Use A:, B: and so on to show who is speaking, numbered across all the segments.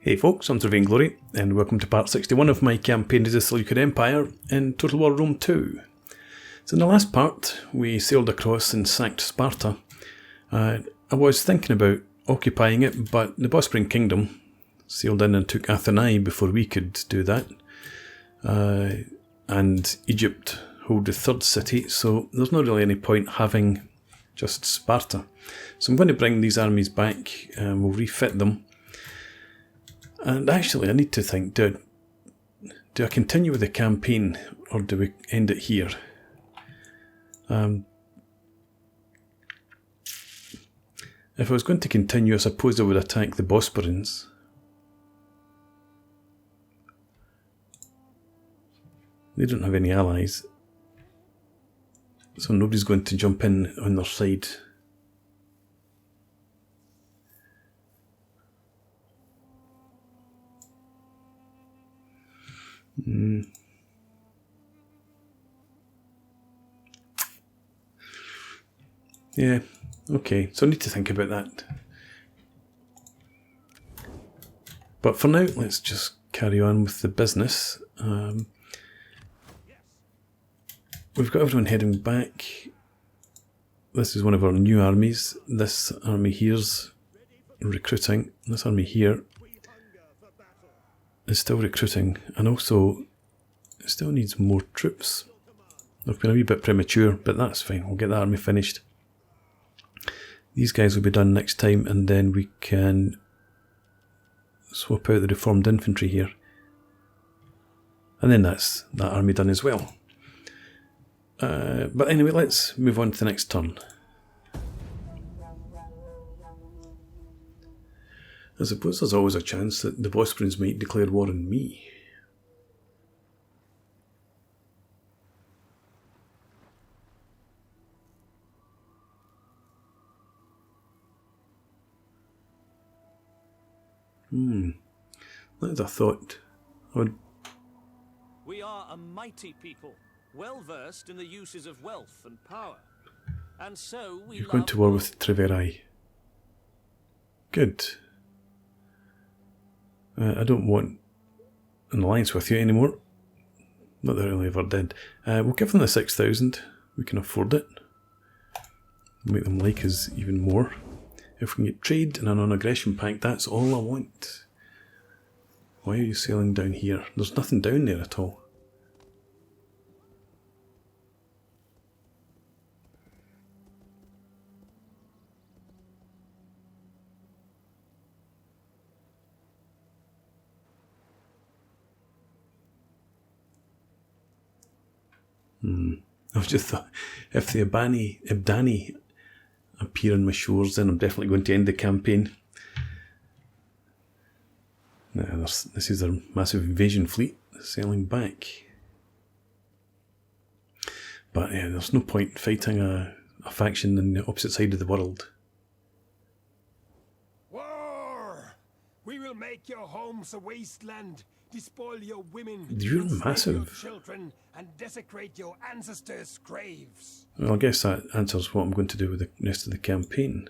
A: Hey folks, I'm Treverii Glory, and welcome to part 61 of my campaign as the Seleucid Empire in Total War Rome 2. So in the last part, we sailed across and sacked Sparta. I was thinking about occupying it, but the Bosporan Kingdom sailed in and took Athens before we could do that. And Egypt hold the third city, so there's not really any point having just Sparta. So I'm going to bring these armies back, and we'll refit them. And actually, I need to think, do I continue with the campaign, or do we end it here? If I was going to continue, I suppose I would attack the Bosporans. They don't have any allies, so nobody's going to jump in on their side. Yeah, okay, so I need to think about that. But for now, let's just carry on with the business. We've got everyone heading back. This is one of our new armies. This army here's recruiting. This army here is still recruiting, and also it still needs more troops. I've been a wee bit premature, but that's fine. We'll get the army finished. These guys will be done next time, and then we can swap out the reformed infantry here. And then that's that army done as well. But anyway, let's move on to the next turn. I suppose there's always a chance that the Bosporans might declare war on me. As I thought,
B: We are a mighty people, well versed in the uses of wealth and power, and so we.
A: You're going to war with Treverii. Good. I don't want an alliance with you anymore. Not that I really ever did. We'll give them the 6,000. We can afford it. We'll make them like us even more. If we can get trade and a non-aggression pact, that's all I want. Why are you sailing down here? There's nothing down there at all. I've just thought, if the Ibdani appear on my shores, then I'm definitely going to end the campaign. This is a massive invasion fleet sailing back. But yeah, there's no point fighting a faction on the opposite side of the world.
C: War! We will make your homes a wasteland, despoil your women,
A: You're massive.
C: your children, and desecrate your ancestors' graves.
A: Well, I guess that answers what I'm going to do with the rest of the campaign.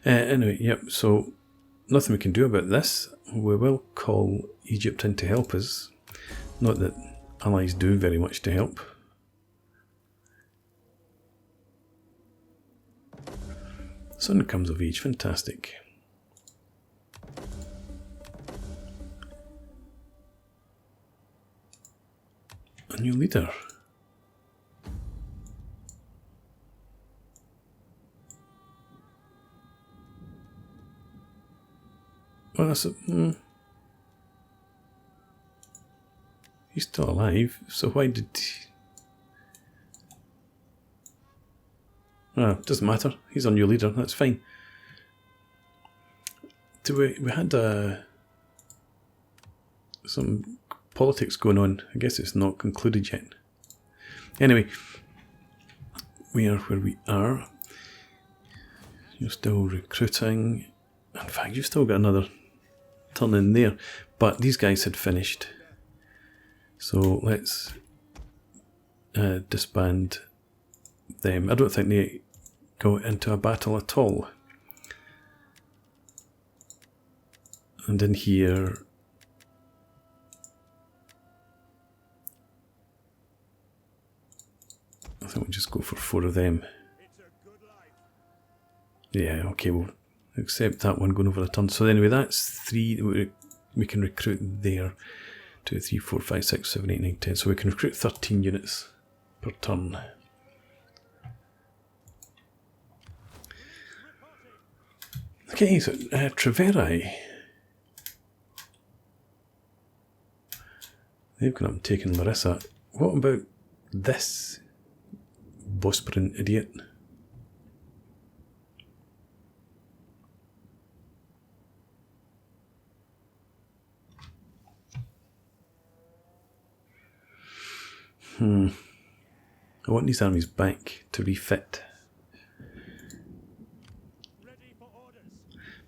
A: Anyway, yep, so nothing we can do about this. We will call Egypt in to help us. Not that allies do very much to help. Son comes of age, fantastic. A new leader. Well, that's he's still alive, so why did he... Doesn't matter. He's our new leader, that's fine. We had some politics going on. I guess it's not concluded yet. Anyway, we are where we are. You're still recruiting. In fact, you've still got another turn in there. But these guys had finished. So let's disband them. I don't think they go into a battle at all. And in here, I think we'll just go for 4 of them. Yeah, okay, we'll accept that one going over a turn. So anyway, that's 3 we can recruit there. 2, 3, 4, 5, 6, 7, 8, 9, 10. So we can recruit 13 units per turn. Okay, so Treverii. They've gone up and taken Larissa. What about this Bosporan idiot? I want these armies back to refit.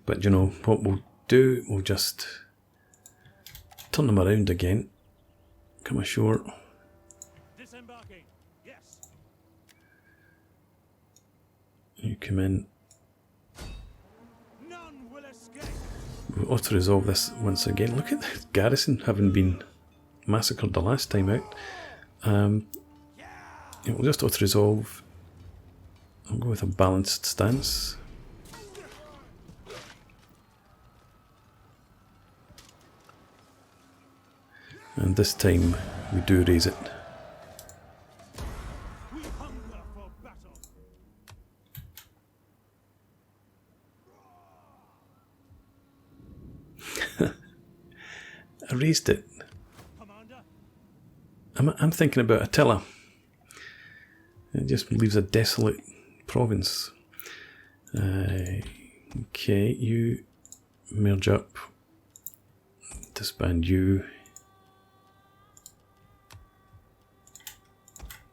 A: But you know what we'll do? We'll just turn them around again. Come ashore.
B: Disembarking. Yes.
A: You come in.
B: None will escape.
A: We'll auto-resolve this once again. Look at the garrison having been massacred the last time out. We'll just auto-resolve. I'll go with a balanced stance. And this time we do raise it.
B: We hunger for battle.
A: I raised it.
B: Commander.
A: I'm thinking about Attila. It just leaves a desolate province. Okay, you merge up. Disband you.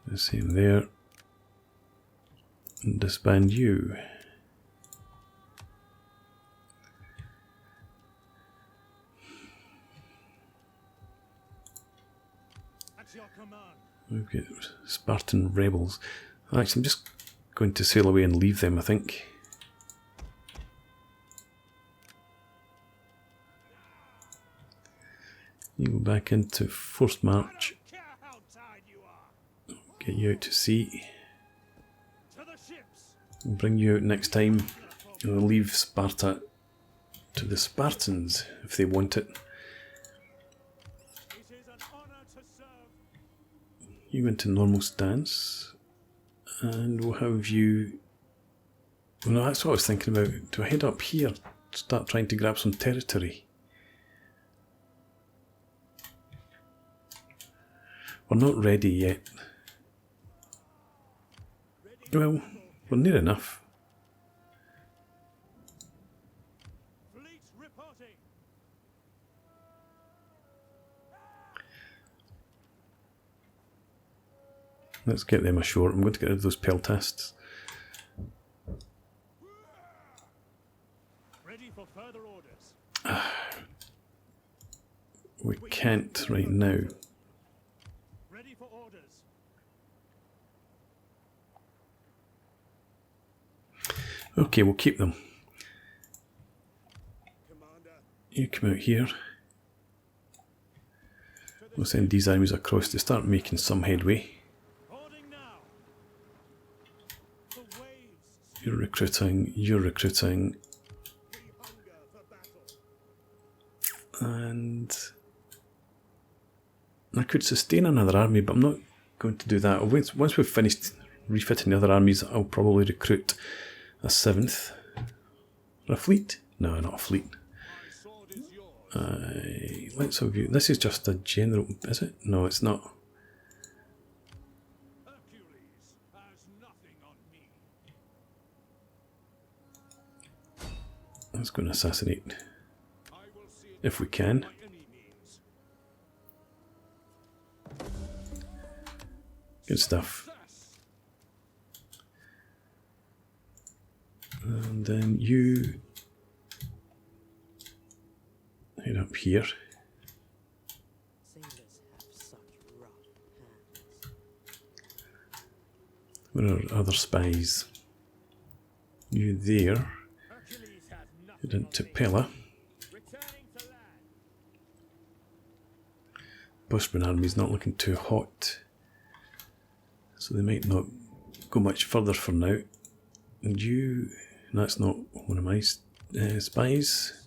A: The same there. And disband you.
B: At your command.
A: We've got Spartan rebels. Actually, I'm just going to sail away and leave them, I think. You go back into forced march.
B: Care how tired you are.
A: Get you out to sea.
B: To the ships.
A: We'll bring you out next time. And we'll leave Sparta to the Spartans if they want it.
B: It is an honor to serve.
A: You go into normal stance. And we'll have you... Well, no, that's what I was thinking about. Do I head up here? Start trying to grab some territory? We're not ready yet. Well, we're near enough.
B: Fleet reporting.
A: Let's get them ashore. I'm going to get rid of those peltasts.
B: Ready for further orders.
A: We can't right now.
B: Ready for orders.
A: Okay, we'll keep them.
B: Commander.
A: You come out here. We'll send these armies across to start making some headway.
B: Boarding now. The waves.
A: You're recruiting, you're recruiting.
B: We hunger for battle.
A: And I could sustain another army, but I'm not going to do that. Once we've finished refitting the other armies, I'll probably recruit a 7th. Or a fleet? No, not a fleet.
B: My sword is yours.
A: Let's have you. This is just a general, is it? No, it's not.
B: Hercules has nothing on me.
A: Let's go and assassinate
B: I will see it
A: if we can.
B: by any means.
A: Good stuff.
B: Success.
A: And then you head up here.
D: Sailors have such rough hands.
A: Where are other spies? You there.
C: Hercules has nothing
A: Head into
C: on me.
A: Pella.
C: Returning to land.
A: Bosporan army's not looking too hot, so they might not go much further for now. And you, that's not one of my spies.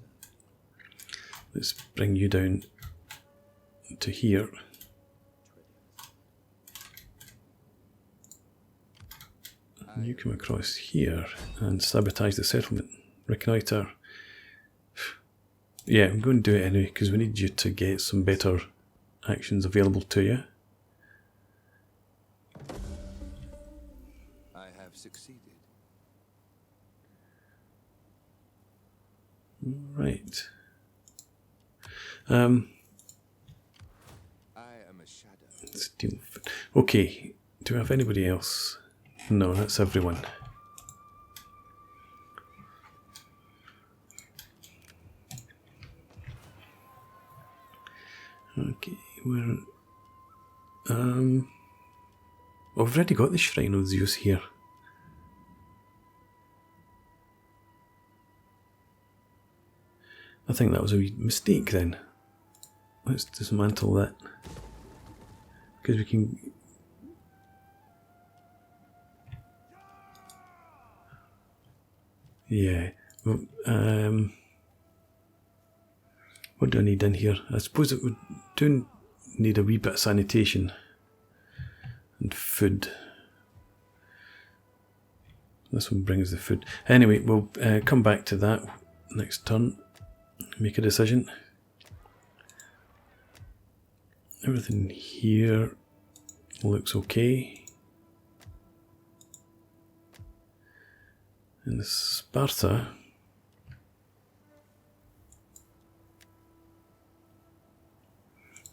A: Let's bring you down to here. And you come across here and sabotage the settlement. Reconnoiter. Yeah, I'm going to do it anyway because we need you to get some better actions available to you.
D: I have succeeded.
A: Right.
D: I am a shadow.
A: Steel. Okay. Do we have anybody else? No, that's everyone. Okay, we're we've already got the Shrine of Zeus here. I think that was a wee mistake then. Let's dismantle that. Because we can... Yeah. Well, what do I need in here? I suppose it would do need a wee bit of sanitation. And food. This one brings the food. Anyway, we'll come back to that next turn. Make a decision. Everything here looks okay. In Sparta,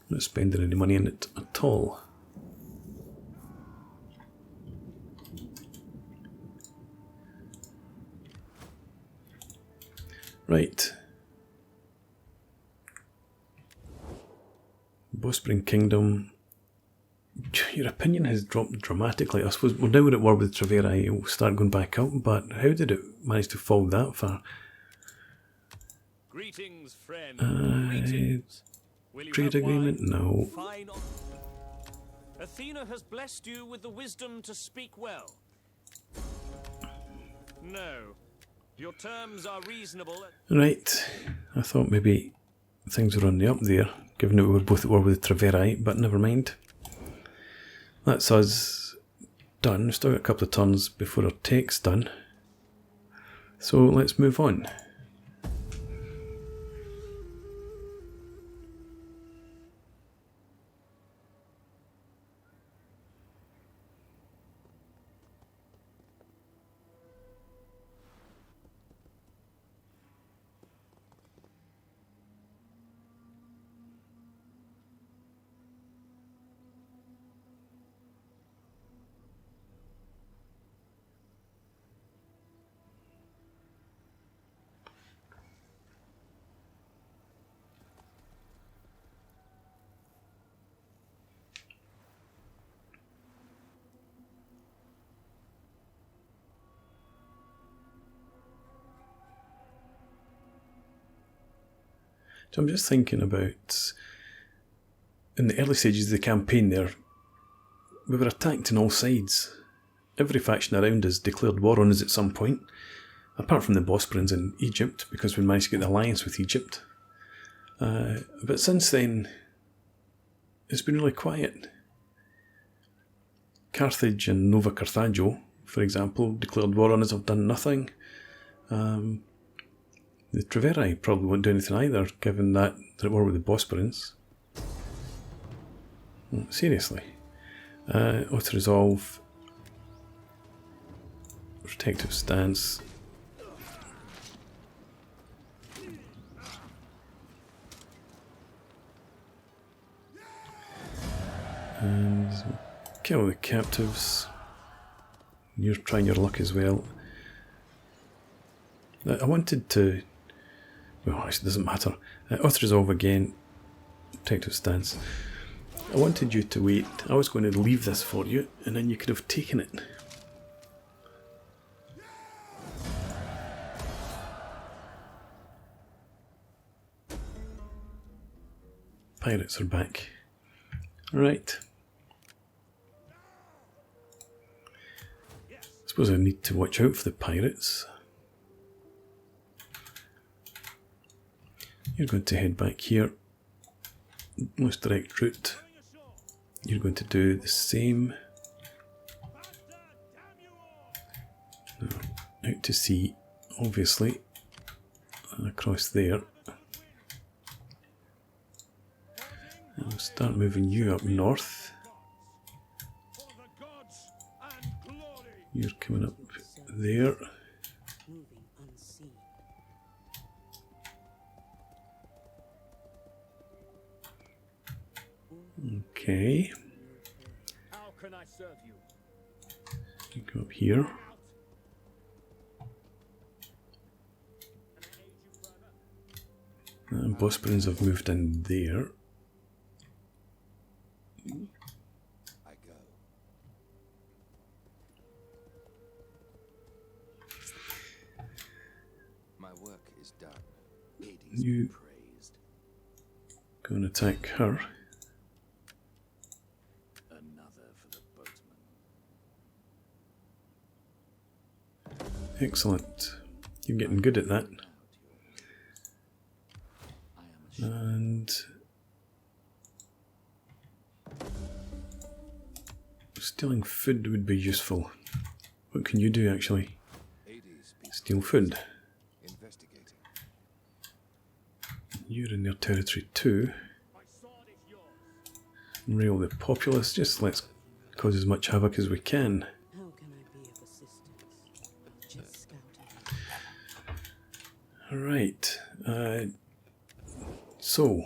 A: not spending any money on it at all. Right. Bospring Kingdom. Your opinion has dropped dramatically. I suppose we're now at war with Treverii. It will start going back up, but how did it manage to fall that far?
B: Greetings, friend. Greetings. Will you
A: Trade
B: have
A: agreement?
B: wine?
A: No.
B: Fine. Athena has blessed you with the wisdom to speak well. No. Your terms are reasonable.
A: Right. I thought maybe things were on the up there, given that we were both at war with Treverii, but never mind. That's us done. We've still got a couple of turns before our take's done. So let's move on. So I'm just thinking about, in the early stages of the campaign there, we were attacked on all sides. Every faction around us declared war on us at some point, apart from the Bosporans in Egypt, because we managed to get the alliance with Egypt. But since then, it's been really quiet. Carthage and Nova Carthago, for example, declared war on us, have done nothing. The Treverii probably won't do anything either, given that they're at war with the Bosporans. Seriously. Auto-resolve. Protective stance. And kill the captives. You're trying your luck as well. I wanted to... Well, actually, it doesn't matter. Auto-resolve again. Protective stance. I wanted you to wait. I was going to leave this for you, and then you could have taken it. Pirates are back. Right. I suppose I need to watch out for the pirates. You're going to head back here. Most direct route. You're going to do the same. Now, out to sea, obviously. And across there. And we'll start moving you up north. You're coming up there. Okay.
B: How can I serve you?
A: You come up here. And Bosporans have moved in there.
D: I go. My work is done. Hades
A: You
D: be praised.
A: go and attack her.
B: Another for the boatman.
A: Excellent. You're getting good at that. And stealing food would be useful. What can you do actually?
D: Hades be
A: Steal food.
D: investigating.
A: You're in their territory too. Rail the populace, just let's cause as much havoc as we can.
E: How can I be of assistance? Just scouting.
A: Alright. So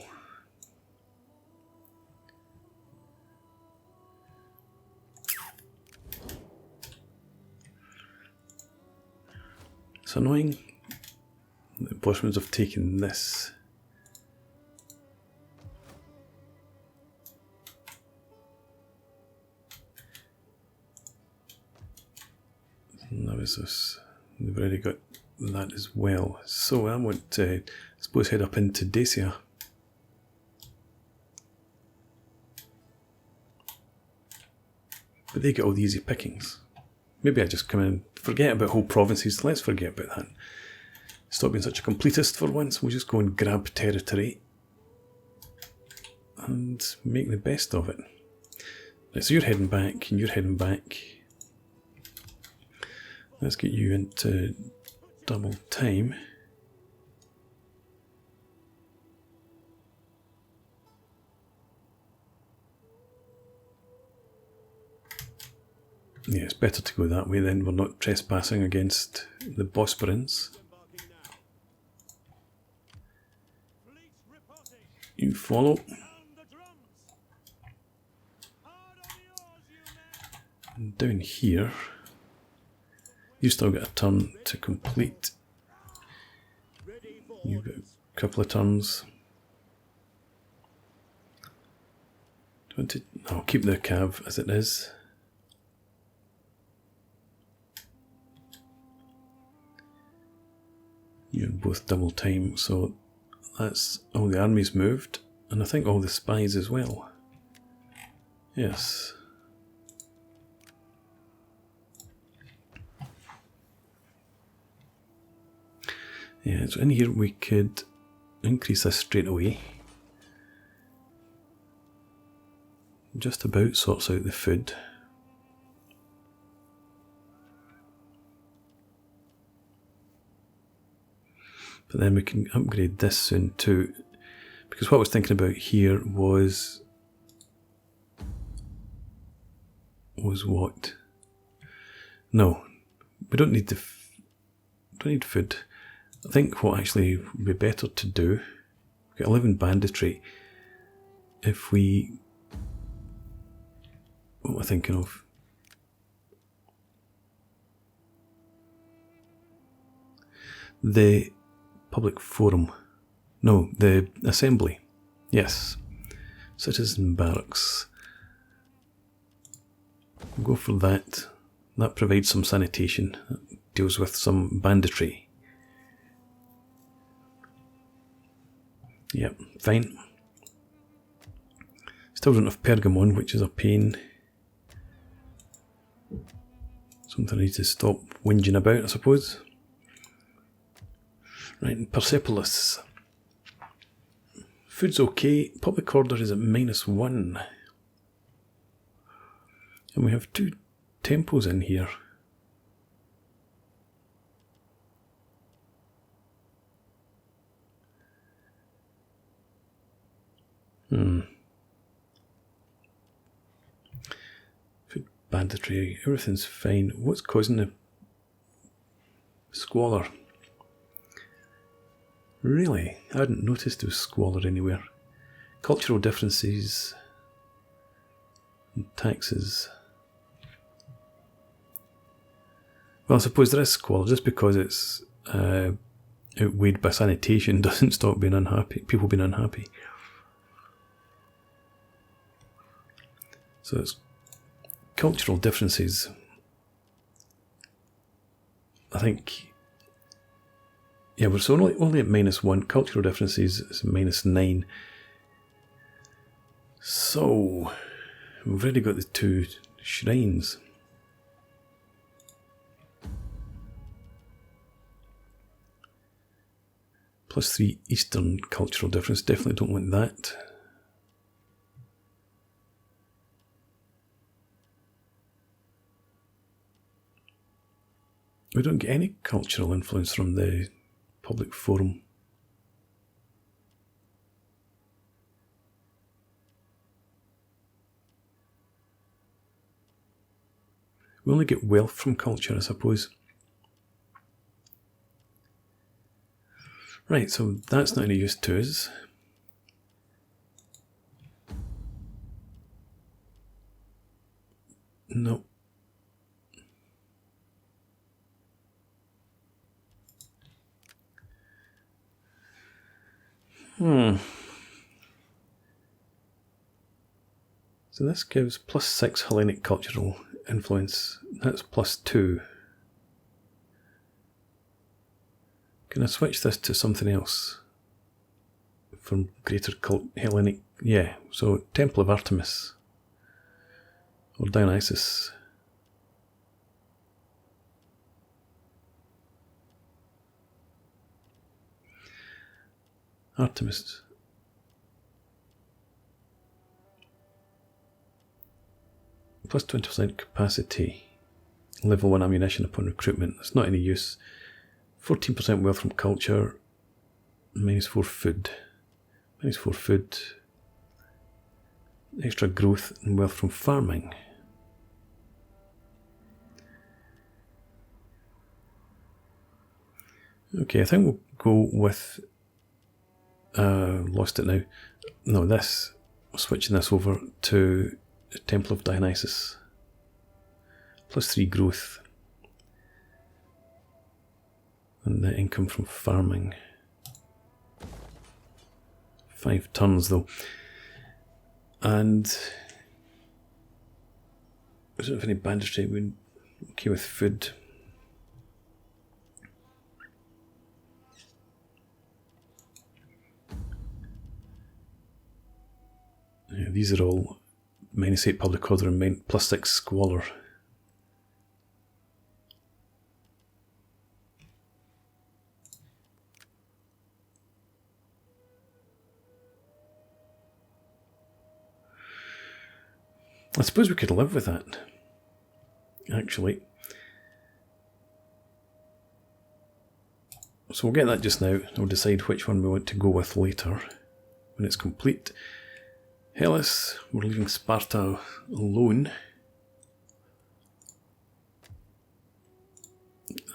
A: it's annoying. The Boschmans have taken this. Navisus. They've already got that as well. So I want to, I suppose, head up into Dacia. But they get all the easy pickings. Maybe I just come in and forget about whole provinces. Let's forget about that. Stop being such a completist for once. We'll just go and grab territory and make the best of it. Right, so you're heading back and you're heading back. Let's get you into double time. Yeah, it's better to go that way then. We're not trespassing against the Bosporans. You follow. And down here, you still got a turn to complete. You've got a couple of turns. I'll keep the cav as it is. You're both double time, so that's all the armies moved, and I think all the spies as well. Yes. Yeah, so in here we could increase this straight away. Just about sorts out the food. But then we can upgrade this soon too. Because what I was thinking about here was what? No, we don't need don't need food. I think what actually would be better to do, we've got 11 banditry. If we, what am I thinking of? The public forum. No, the assembly. Yes. Citizen barracks. We'll go for that. That provides some sanitation. That deals with some banditry. Yep, fine. Still don't have Pergamon, which is a pain. Something I need to stop whinging about, I suppose. Right, and Persepolis. Food's okay. Public order is at -1. And we have 2 temples in here. Food banditry, everything's fine. What's causing the squalor? Really? I hadn't noticed there was squalor anywhere. Cultural differences and taxes. Well, I suppose there is squalor just because it's outweighed by sanitation doesn't stop being unhappy. People being unhappy. So it's cultural differences. I think, yeah, we're so only at -1. Cultural differences is -9. So we've already got the 2 shrines. +3 Eastern cultural difference. Definitely don't want that. We don't get any cultural influence from the public forum. We only get wealth from culture, I suppose. Right, so that's not any use to us. No. So this gives +6 Hellenic cultural influence. That's +2. Can I switch this to something else? From greater Hellenic... Yeah, so Temple of Artemis. Or Dionysus. Artemis. +20% capacity. Level 1 ammunition upon recruitment. That's not any use. 14% wealth from culture. -4 food. -4 food. Extra growth and wealth from farming. Okay, I think we'll go with... lost it now. No, this. We're switching this over to the Temple of Dionysus. +3 growth. And the income from farming. 5 turns though. And I don't have any banditry. We're okay with food. Yeah, these are all -8 public order and +6 squalor. I suppose we could live with that, actually. So we'll get that just now. We'll decide which one we want to go with later when it's complete. Hellas, we're leaving Sparta alone.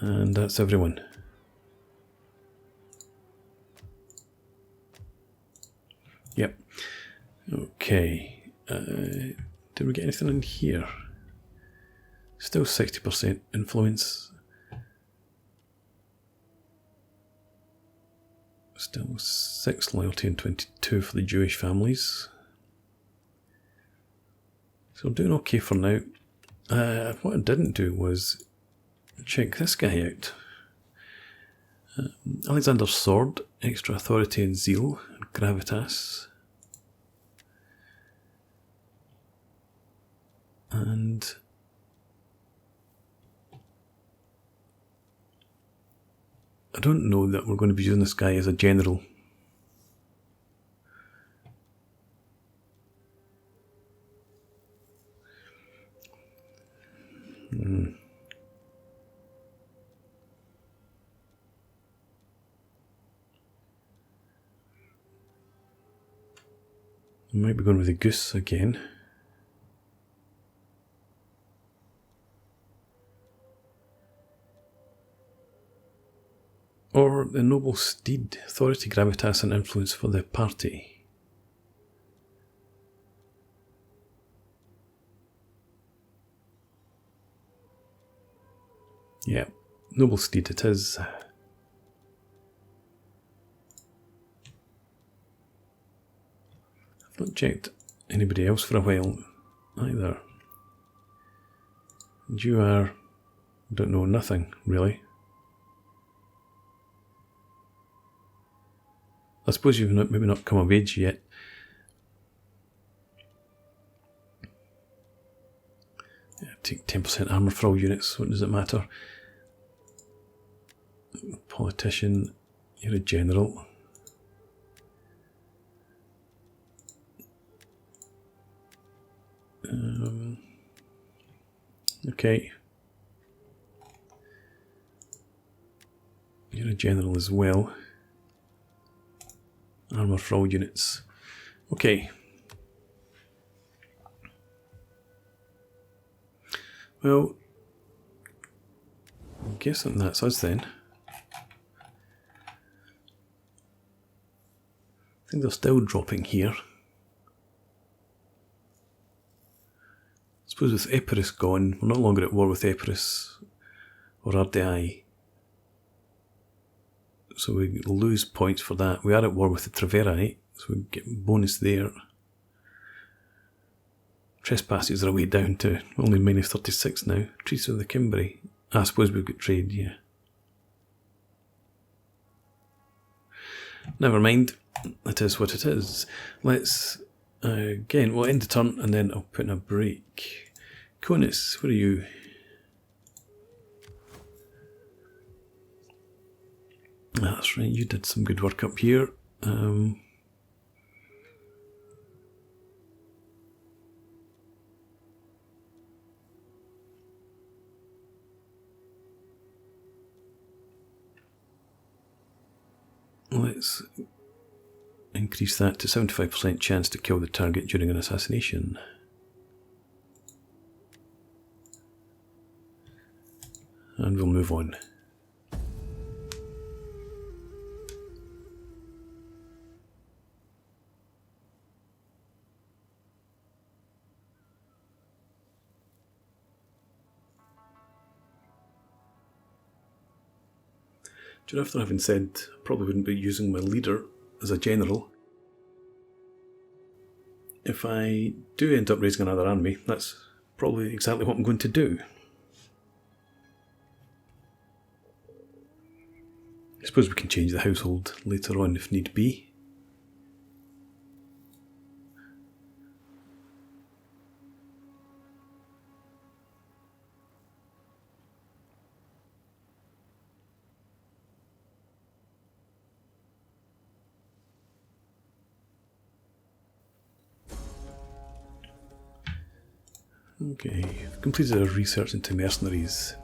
A: And that's everyone. Yep. Okay. Did we get anything in here? Still 60% influence. Still 6 loyalty and 22 for the Jewish families. So doing okay for now. What I didn't do was check this guy out. Alexander's sword, extra authority and zeal, and gravitas. And I don't know that we're going to be using this guy as a general. I might be going with the goose again. Or the noble steed, authority, gravitas and influence for the party. Yeah, noble steed it is. I've not checked anybody else for a while either. And you are, don't know, nothing really. I suppose you've maybe not come of age yet. Yeah, take 10% armour for all units, what does it matter? Politician, you're a general. Okay. You're a general as well. Armour for all units. Okay. Well, I'm guessing that's us then. I think they're still dropping here. I suppose with Epirus gone, we're no longer at war with Epirus or Ardei. So we lose points for that. We are at war with the Treverii, so we get bonus there. Trespasses are way down to only minus 36 now. Treaties with the Cimbri. I suppose we've got trade, yeah. Never mind. It is what it is. Let's, again, we'll end the turn and then I'll put in a break. Conus, where are you? That's right, you did some good work up here. Let's increase that to 75% chance to kill the target during an assassination. And we'll move on. Do you know, after having said I probably wouldn't be using my leader as a general, if I do end up raising another army, that's probably exactly what I'm going to do. I suppose we can change the household later on if need be. Okay, I've completed a research into mercenaries.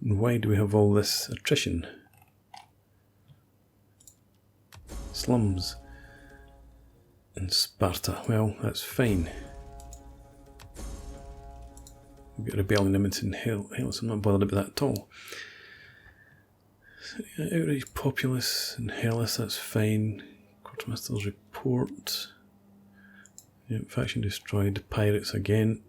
A: And why do we have all this attrition? Slums in Sparta. Well, that's fine. We've got a rebellion imminent in Hellas. I'm not bothered about that at all. Outrage populace in Hellas, that's fine. Quartermaster's report. Yep, faction destroyed. Pirates again.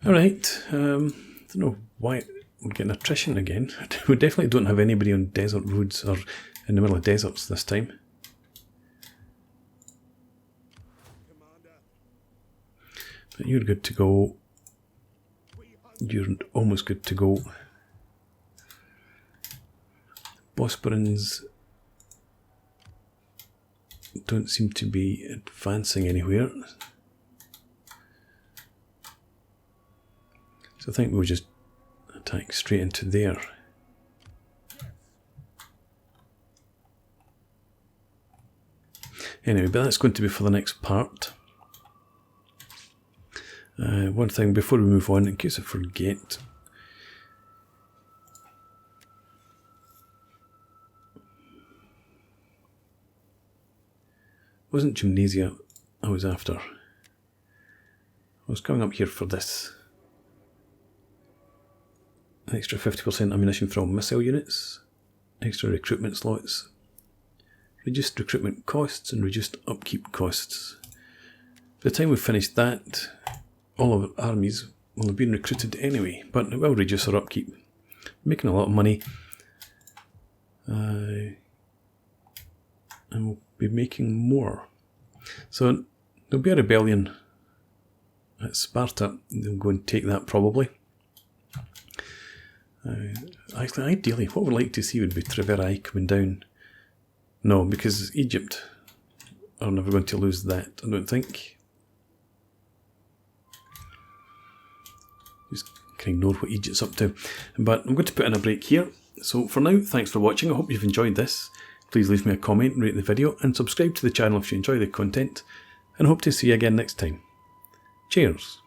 A: Alright, don't know why we're getting attrition again. We definitely don't have anybody on desert roads or in the middle of deserts this time. But you're good to go. You're almost good to go. Bosporans don't seem to be advancing anywhere. So I think we'll just attack straight into there. Anyway, but that's going to be for the next part. One thing before we move on, in case I forget. Wasn't Gymnasia I was after. I was coming up here for this. Extra 50% ammunition from missile units. Extra recruitment slots. Reduced recruitment costs and reduced upkeep costs. By the time we've finished that, all of our armies will have been recruited anyway, but it will reduce our upkeep. Making a lot of money. And we'll be making more. So there'll be a rebellion at Sparta. They'll go and take that probably. Actually, ideally, what we'd like to see would be Treverii coming down. No, because Egypt are never going to lose that, I don't think. Just can ignore what Egypt's up to. But I'm going to put in a break here. So for now, thanks for watching. I hope you've enjoyed this. Please leave me a comment, rate the video, and subscribe to the channel if you enjoy the content. And I hope to see you again next time. Cheers!